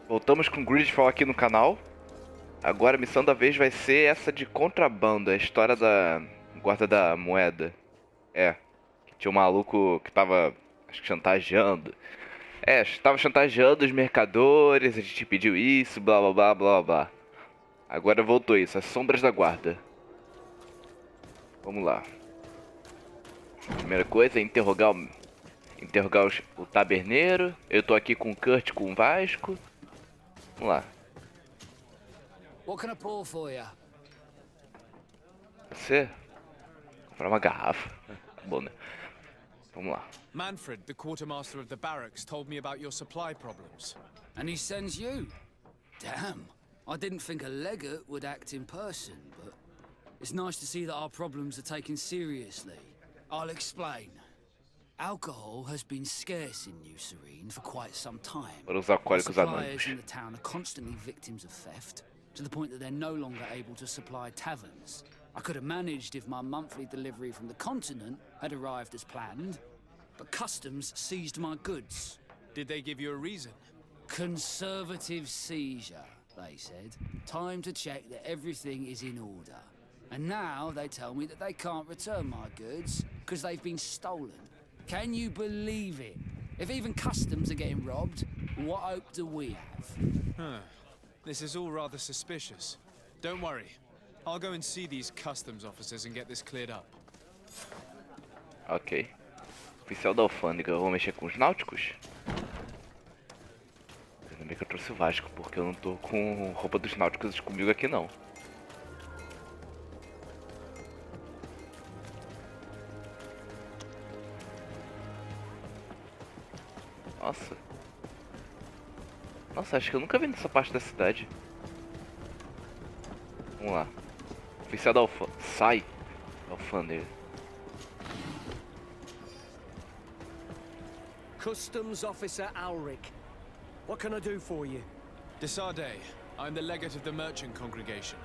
Voltamos com GreedFall aqui no canal. Agora a missão da vez vai ser essa de Contrabando, a história da Guarda da Moeda. Que tinha um maluco que tava, acho que chantageando. Tava chantageando os mercadores, a gente pediu isso, blá blá blá blá blá. Agora voltou isso, as sombras da guarda. Vamos lá. Primeira coisa é interrogar o taberneiro. Eu tô aqui com o Kurt, com o Vasco. Vamos lá. What can I pour for you? Você? Comprar uma garrafa. Bom, né? Vamos lá. Manfred, the quartermaster of the barracks, told me about your supply problems. And he sends you? Damn. I didn't think a legate would act in person, but it's nice to see that our problems are taken seriously. I'll explain. Alcohol has been scarce in New Serene for quite some time. Para os alcoólicos Suppliers anônimos. in the town are constantly victims of theft, to the point that they're no longer able to supply taverns. I could have managed if my monthly delivery from the continent had arrived as planned, but customs seized my goods. Did they give you a reason? Conservative seizure, they said. Time to check that everything is in order. And now they tell me that they can't return my goods because they've been stolen. Can you believe it? If even customs are getting robbed, what hope do we have? This is all rather suspicious. Don't worry. I'll go and see these customs officers and get this cleared up. Ok. Oficial da alfândega, eu vou mexer com os náuticos? Ainda bem que eu trouxe o Vasco, porque eu não tô com roupa dos náuticos comigo aqui não. Nossa. Nossa, acho que eu nunca vi nessa parte da cidade. Vamos lá. Oficial da alfândega. Sai! Alfândega. Customs Officer Ulrich. What can I do for you? Desarde, I'm the legate of the merchant congregation.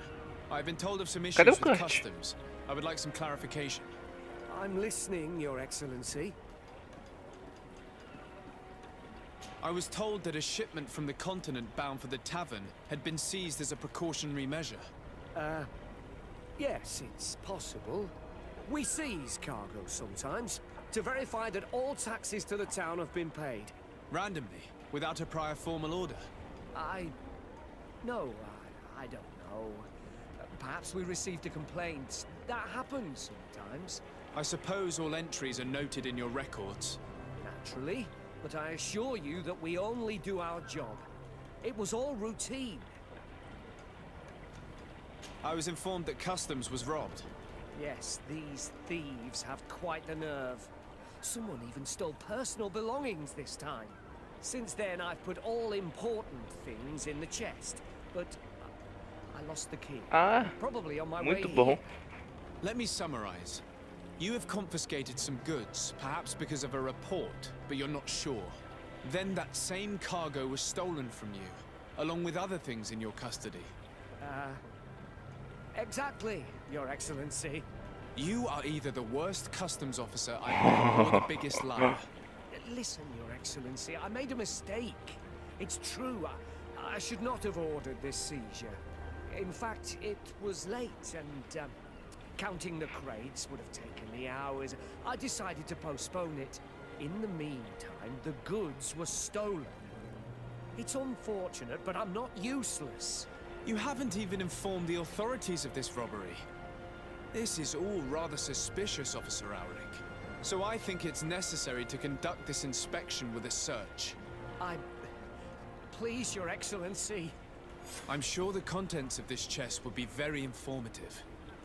I've been told of some Cadê o issues with Kurt? customs. I would like some clarification. I'm listening, Your Excellency. I was told that a shipment from the continent bound for the tavern had been seized as a precautionary measure. Yes, it's possible. We seize cargo sometimes to verify that all taxes to the town have been paid. Randomly, without a prior formal order. No, I don't know. Perhaps we received a complaint. That happens sometimes. I suppose all entries are noted in your records. Naturally. But I assure you that we only do our job. It was all routine. I was informed that customs was robbed. Yes, these thieves have quite the nerve. Someone even stole personal belongings this time. Since then, I've put all important things in the chest. But I lost the key. Probably on my way Muito bom. here. Let me summarize. You have confiscated some goods, perhaps because of a report, but you're not sure. Then that same cargo was stolen from you, along with other things in your custody. Exactly, Your Excellency. You are either the worst customs officer I've met or the biggest liar. Listen, Your Excellency, I made a mistake. It's true, I should not have ordered this seizure. In fact, it was late and, counting the crates would have taken me hours. I decided to postpone it. In the meantime, the goods were stolen. It's unfortunate, but I'm not useless. You haven't even informed the authorities of this robbery. This is all rather suspicious, Officer Ulrich. So I think it's necessary to conduct this inspection with a search. Please, Your Excellency. I'm sure the contents of this chest would be very informative.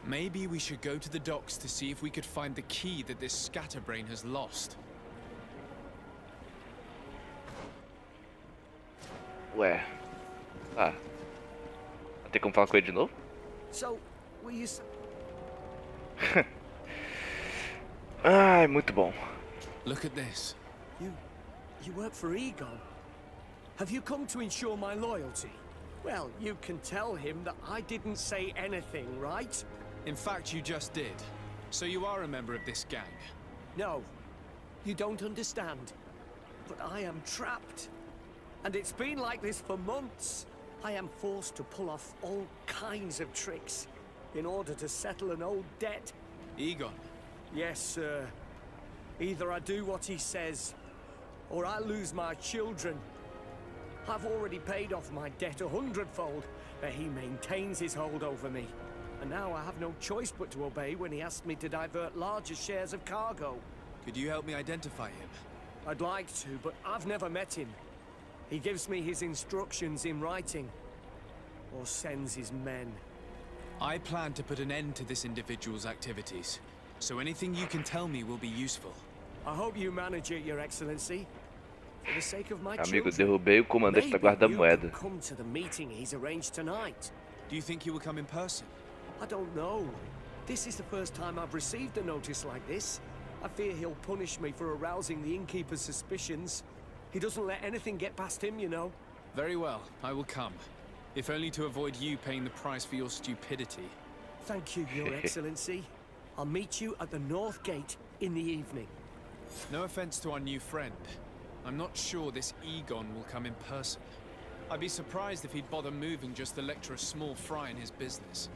Maybe we should go to the docks to see if we could find the key that this scatterbrain has lost. Ué. Vai ter como falar com ele de novo? So, will you... Ai, muito bom. Look at this. You work for Egon. Have you come to ensure my loyalty? Well, you can tell him that I didn't say anything, right? In fact, you just did. So you are a member of this gang. No, you don't understand. But I am trapped. And it's been like this for months. I am forced to pull off all kinds of tricks in order to settle an old debt. Egon, Yes, sir. Either I do what he says, or I lose my children. I've already paid off my debt 100-fold, but he maintains his hold over me. And now I have no choice but to obey when he asks me to divert larger shares of cargo. could you help me identify him? I'd like to, but I've never met him. He gives me his instructions in writing, or sends his men. I plan to put an end to this individual's activities, so anything you can tell me will be useful. I hope you manage it, Your Excellency. For the sake of my Amigo, children, derrubei o comandante da Guarda da maybe you Moeda. could come to the meeting he's arranged tonight. Do you think he will come in person? I don't know. This is the first time I've received a notice like this. I fear he'll punish me for arousing the innkeeper's suspicions. He doesn't let anything get past him, you know. Very well, I will come. If only to avoid you paying the price for your stupidity. Thank you, Your Excellency. I'll meet you at the North Gate in the evening. No offense to our new friend. I'm not sure this Egon will come in person. I'd be surprised if he'd bother moving just to lecture a small fry in his business.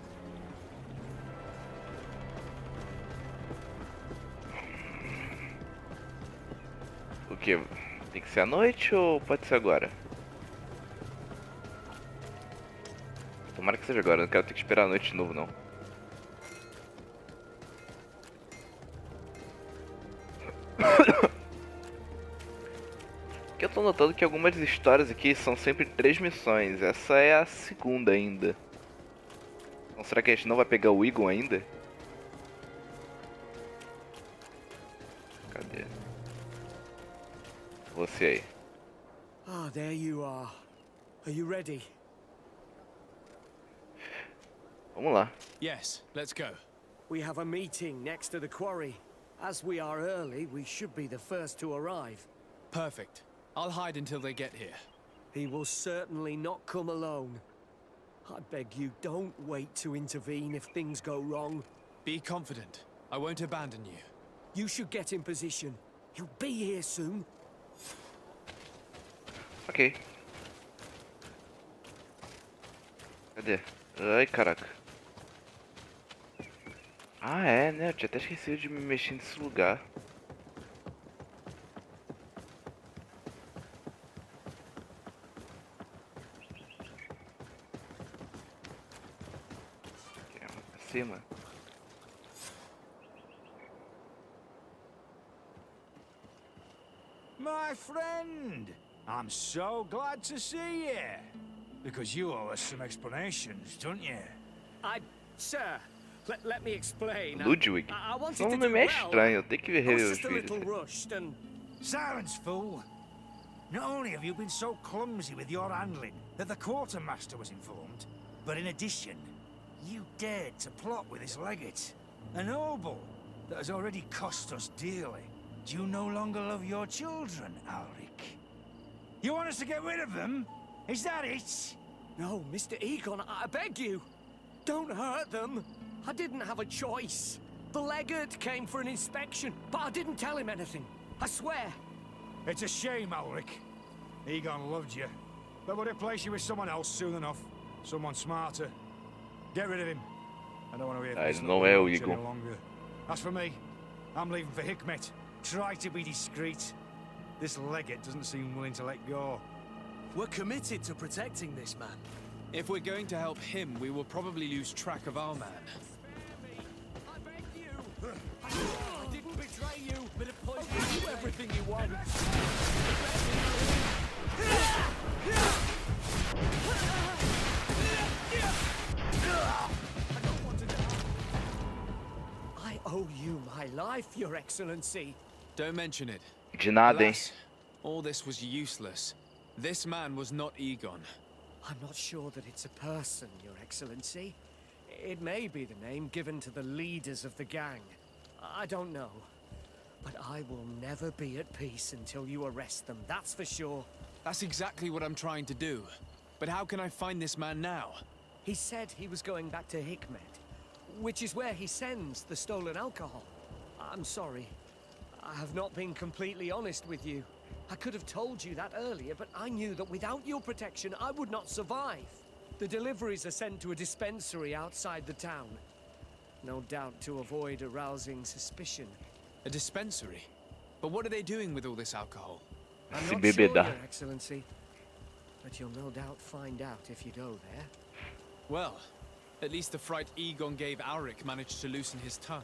O que? Tem que ser à noite ou pode ser agora? Tomara que seja agora, não quero ter que esperar a noite de novo não. Que eu tô notando que algumas histórias aqui são sempre 3 missões. Essa é a segunda ainda. Então será que a gente não vai pegar o Egon ainda? Cadê? Você aí. Ah, there you are. Are you ready? Vamos lá. Yes, let's go. We have a meeting next to the quarry. As we are early, we should be the first to arrive. Perfect. I'll hide until they get here. He will certainly not come alone. I beg you, don't wait to intervene if things go wrong. Be confident. I won't abandon you. You should get in position. He'll be here soon. Ok. Cadê? Ai, caraca. Ah, é, né? Eu tinha até esquecido de me mexer nesse lugar. Aqui, acima. My friend, I'm so glad to see you. Because you owe us some explanations, don't you? Sir, let me explain. Ludwig. I wanted Seu to do nome é well. estranho, tem que ver I was os just a little vídeos. rushed and... Silence, fool. Not only have you been so clumsy with your handling that the quartermaster was informed, but in addition, you dared to plot with his legate, a noble that has already cost us dearly. Do you no longer love your children, Ulrich? You want us to get rid of them? Is that it? No, Mr. Egon, I beg you. Don't hurt them. I didn't have a choice. The legate came for an inspection, but I didn't tell him anything. I swear. It's a shame, Ulrich. Egon loved you, but would have placed you with someone else soon enough. Someone smarter. Get rid of him. I don't want to hear Ah, this ele não é o any Egon. longer. As for me, I'm leaving for Hikmet. Try to be discreet. This legate doesn't seem willing to let go. We're committed to protecting this man. If we're going to help him, we will probably lose track of our man. I beg you. I didn't betray you. Bit of poison. I'll do everything you want. I don't want to die. I owe you my life, Your Excellency. Don't mention it. De nada, hein? Alas, all this was useless. This man was not Egon. I'm not sure that it's a person, Your Excellency. It may be the name given to the leaders of the gang. I don't know. But I will never be at peace until you arrest them, that's for sure. That's exactly what I'm trying to do. But how can I find this man now? He said he was going back to Hikmet, which is where he sends the stolen alcohol. I'm sorry. I have not been completely honest with you. I could have told you that earlier, but I knew that without your protection, I would not survive. The deliveries are sent to a dispensary outside the town. No doubt to avoid arousing suspicion. A dispensary? But what are they doing with all this alcohol? I'm Se not sure, bebedar. Your Excellency. But you'll no doubt find out if you go there. Well, at least the fright Egon gave Auric managed to loosen his tongue.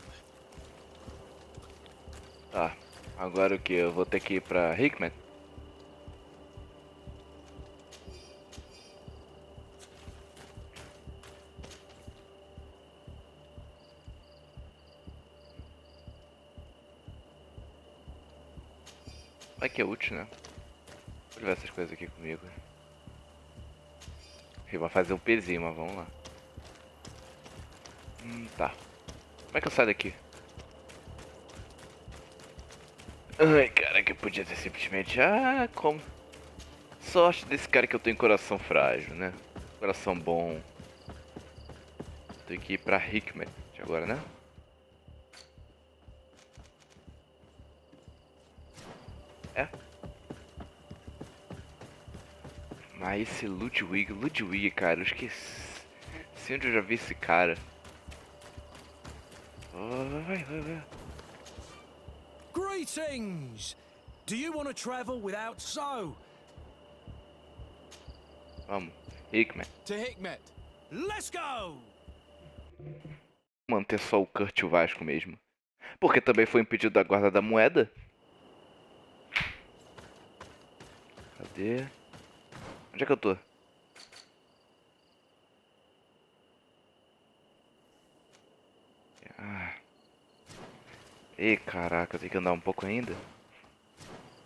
Tá, agora o que? Eu vou ter que ir pra Hickman? Vai que é útil, né? Vou levar essas coisas aqui comigo. Eu vou fazer um pezinho, mas vamos lá. Tá. Como é que eu saio daqui? Ai, cara, que eu podia ter simplesmente... Ah, como... Sorte desse cara que eu tenho coração frágil, né? Coração bom. Tenho que ir pra Hickman agora, né? É. Mas esse Ludwig, cara, eu esqueci. Sei onde eu já vi esse cara. Vai. Greetings! Do you want to travel without so? Vamos, Hickman. To Hickmet! Let's go! Manter só o Kurt e o Vasco mesmo. Porque também foi um pedido da Guarda da Moeda. Cadê? Onde é que eu tô? Ah. Ih, caraca, eu tenho que andar um pouco ainda.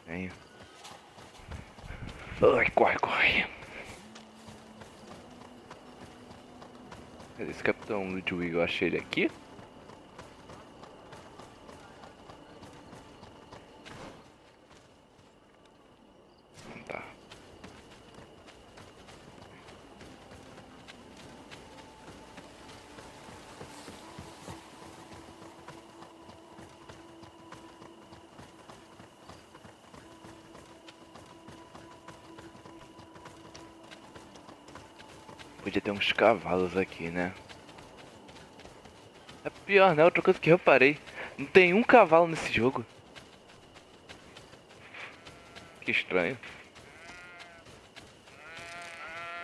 Venho. Ai, corre. Cadê esse Capitão Ludwig? Eu achei ele aqui. Tá. Podia ter uns cavalos aqui, né? É pior, né? Outra coisa que eu reparei. Não tem um cavalo nesse jogo. Que estranho.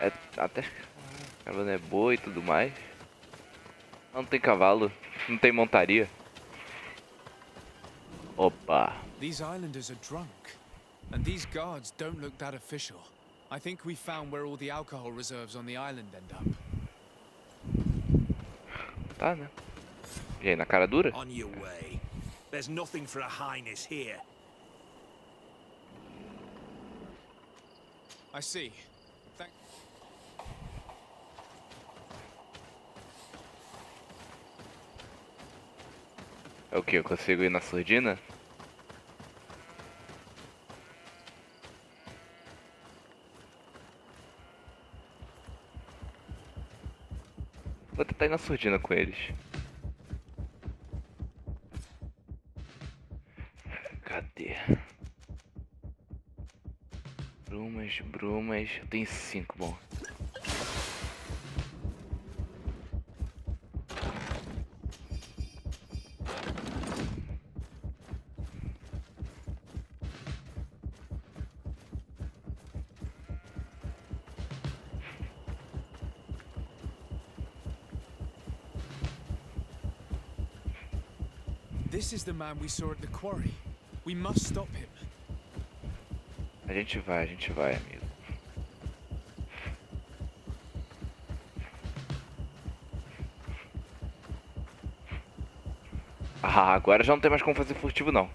É até... Caravana é boa e tudo mais. Não tem cavalo. Não tem montaria. Opa. These islanders are drunk. And these guards don't look that official. I think we found where all the alcohol reserves on the island end up. Tá, né? E aí, na cara dura? On your way. There's nothing for a highness here. I see. Thank... É o que? Eu consigo ir na surdina? Vou tentar ir na surdina com eles. Cadê? Brumas. Eu tenho 5, bom. This is the man we saw at the quarry. We must stop him. A gente vai, amigo. Ah, agora já não tem mais como fazer furtivo, não.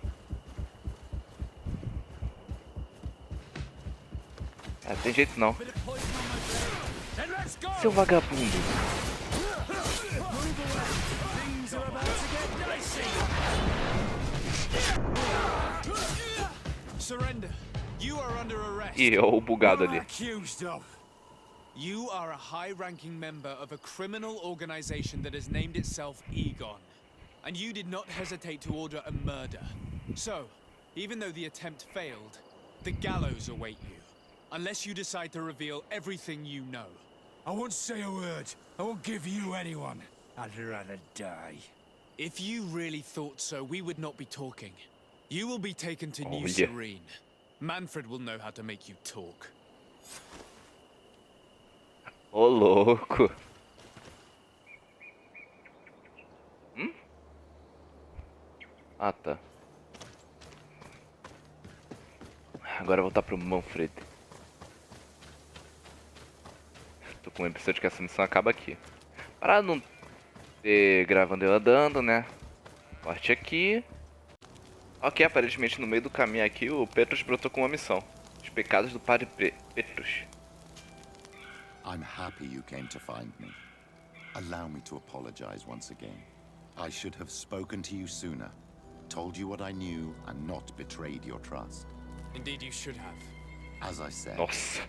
Ah, tem jeito não. Seu vagabundo. Surrender. You are under arrest. Ih, ó, o bugado ali. Accused of. You are a high-ranking member of a criminal organization that has named itself Egon. And you did not hesitate to order a murder. So, even though the attempt failed, The gallows await you, unless you decide to reveal everything you know. I won't say a word. I won't give you anyone. I'd rather die. If you really thought so, we would not be talking. You will be taken to New yeah. Serene. Manfred will know how to make you talk. Ô, louco. Ah, tá. Agora voltar pro Manfred. Tô com a impressão de que essa missão acaba aqui. Para não ter gravando eu andando, né? Parte aqui. Ok, aparentemente no meio do caminho aqui o Petrus brotou com uma missão. Os pecados do padre Petrus. I'm happy you came to find me. Allow me to apologize once again. I should have spoken to you sooner, told you what I knew, and not betrayed your trust. Indeed, you should have. As I said, Nossa.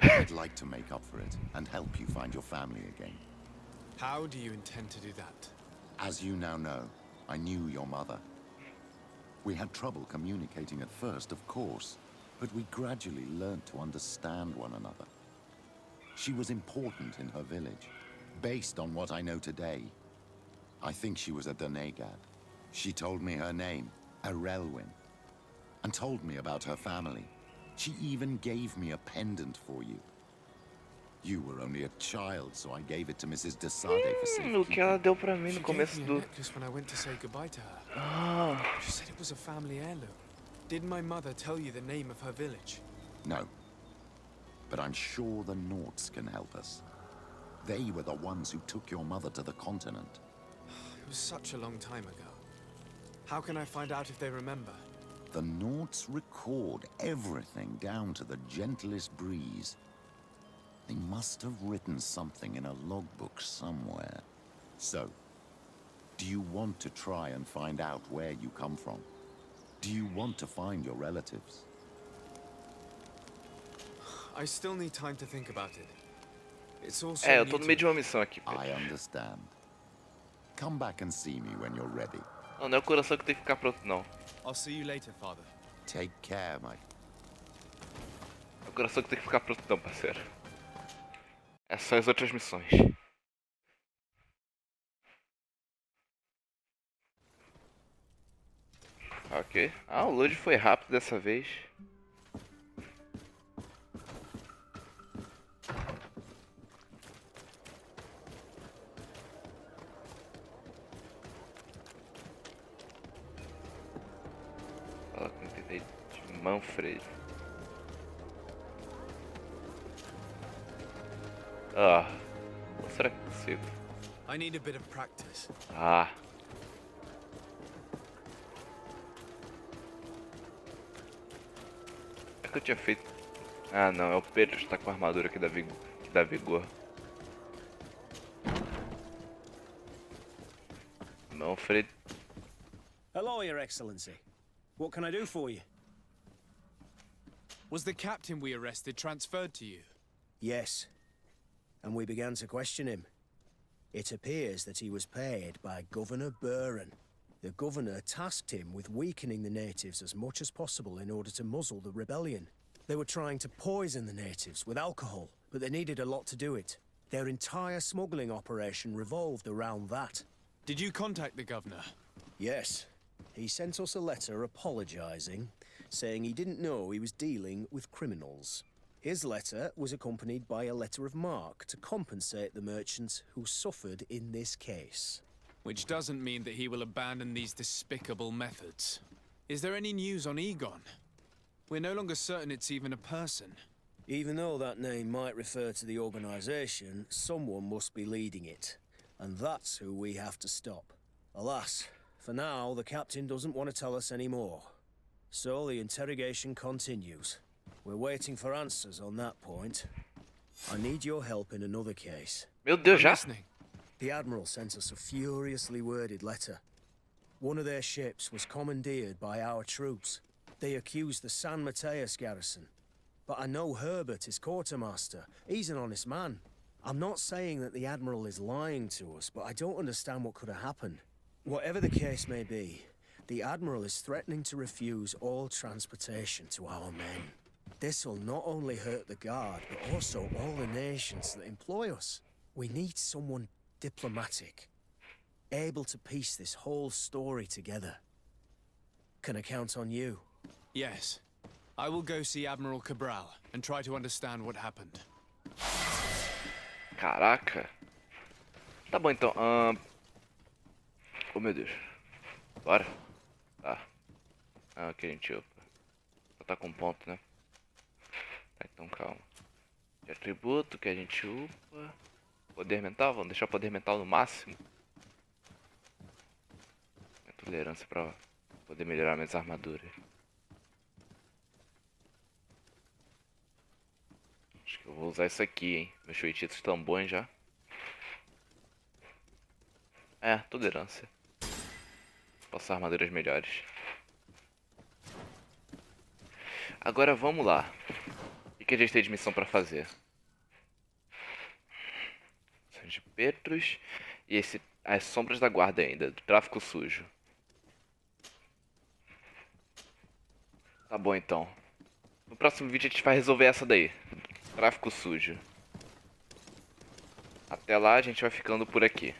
I'd like to make up for it and help you find your family again. How do you intend to do that? As you now know, I knew your mother. We had trouble communicating at first, of course, but we gradually learned to understand one another. She was important in her village. Based on what I know today, I think she was a Donegad. She told me her name, Arelwyn, and told me about her family. She even gave me a pendant for you. You were only a child, so I gave it to Mrs. de Sade for safety. O que ela deu pra mim no She começo gave me a do... necklace when I went to say goodbye to her. Ah, She said it was a family heirloom. Did my mother tell you the name of her village? No. But I'm sure the Norts can help us. They were the ones who took your mother to the continent. It was such a long time ago. How can I find out if they remember? The Norts record everything down to the gentlest breeze. They must have written something in a logbook somewhere. So, do you want to try and find out where you come from? Do you want to find your relatives? I still need time to think about it. It's also eu new tô no to meio de me. uma missão aqui, I Pedro. understand. Come back and see me when you're ready. Não, não é o coração que tem que ficar pronto, não. I'll see you later, father. Take care, my... É o coração que tem que ficar pronto, não, parceiro. Essas são as outras missões. Ok. Ah, o load foi rápido dessa vez. Fala com o de Manfred. Ah, ou será que consigo? I need a bit of practice. Ah. É que eu tinha feito. Ah, não, é o Pedro que está com a armadura que dá vigor. Manfred. Hello, Your Excellency. What can I do for you? Was the captain we arrested transferred to you? Yes. And we began to question him. It appears that he was paid by Governor Buren. The governor tasked him with weakening the natives as much as possible in order to muzzle the rebellion. They were trying to poison the natives with alcohol, but they needed a lot to do it. Their entire smuggling operation revolved around that. Did you contact the governor? Yes. He sent us a letter apologizing, saying he didn't know he was dealing with criminals. His letter was accompanied by a letter of marque to compensate the merchants who suffered in this case. Which doesn't mean that he will abandon these despicable methods. Is there any news on Egon? We're no longer certain it's even a person. Even though that name might refer to the organization, someone must be leading it. And that's who we have to stop. Alas, for now, the captain doesn't want to tell us any more. So the interrogation continues. We're waiting for answers on that point. I need your help in another case. Meu Deus, já? Listening. The Admiral sent us a furiously worded letter. One of their ships was commandeered by our troops. They accused the San Mateus garrison. But I know Herbert is quartermaster. He's an honest man. I'm not saying that the Admiral is lying to us, but I don't understand what could have happened. Whatever the case may be, the Admiral is threatening to refuse all transportation to our men. This will not only hurt the Guard, but also all the nations that employ us. We need someone diplomatic, able to piece this whole story together. Can I count on you? Yes. I will go see Admiral Cabral and try to understand what happened. Caraca. Tá bom então. Oh meu Deus. Bora. Tá. Aqui a gente upa. Só tá com ponto, né? Tá, então calma. De atributo que a gente upa. Poder mental, vamos deixar o poder mental no máximo. Minha tolerância pra poder melhorar minhas armaduras. Acho que eu vou usar isso aqui, hein. Meus feitiços estão bons já. É, tolerância. Posso armaduras melhores. Agora vamos lá. O que a gente tem de missão pra fazer? De Petros e as sombras da guarda ainda, do tráfico sujo. Tá bom então. No próximo vídeo a gente vai resolver essa daí. Tráfico sujo. Até lá a gente vai ficando por aqui.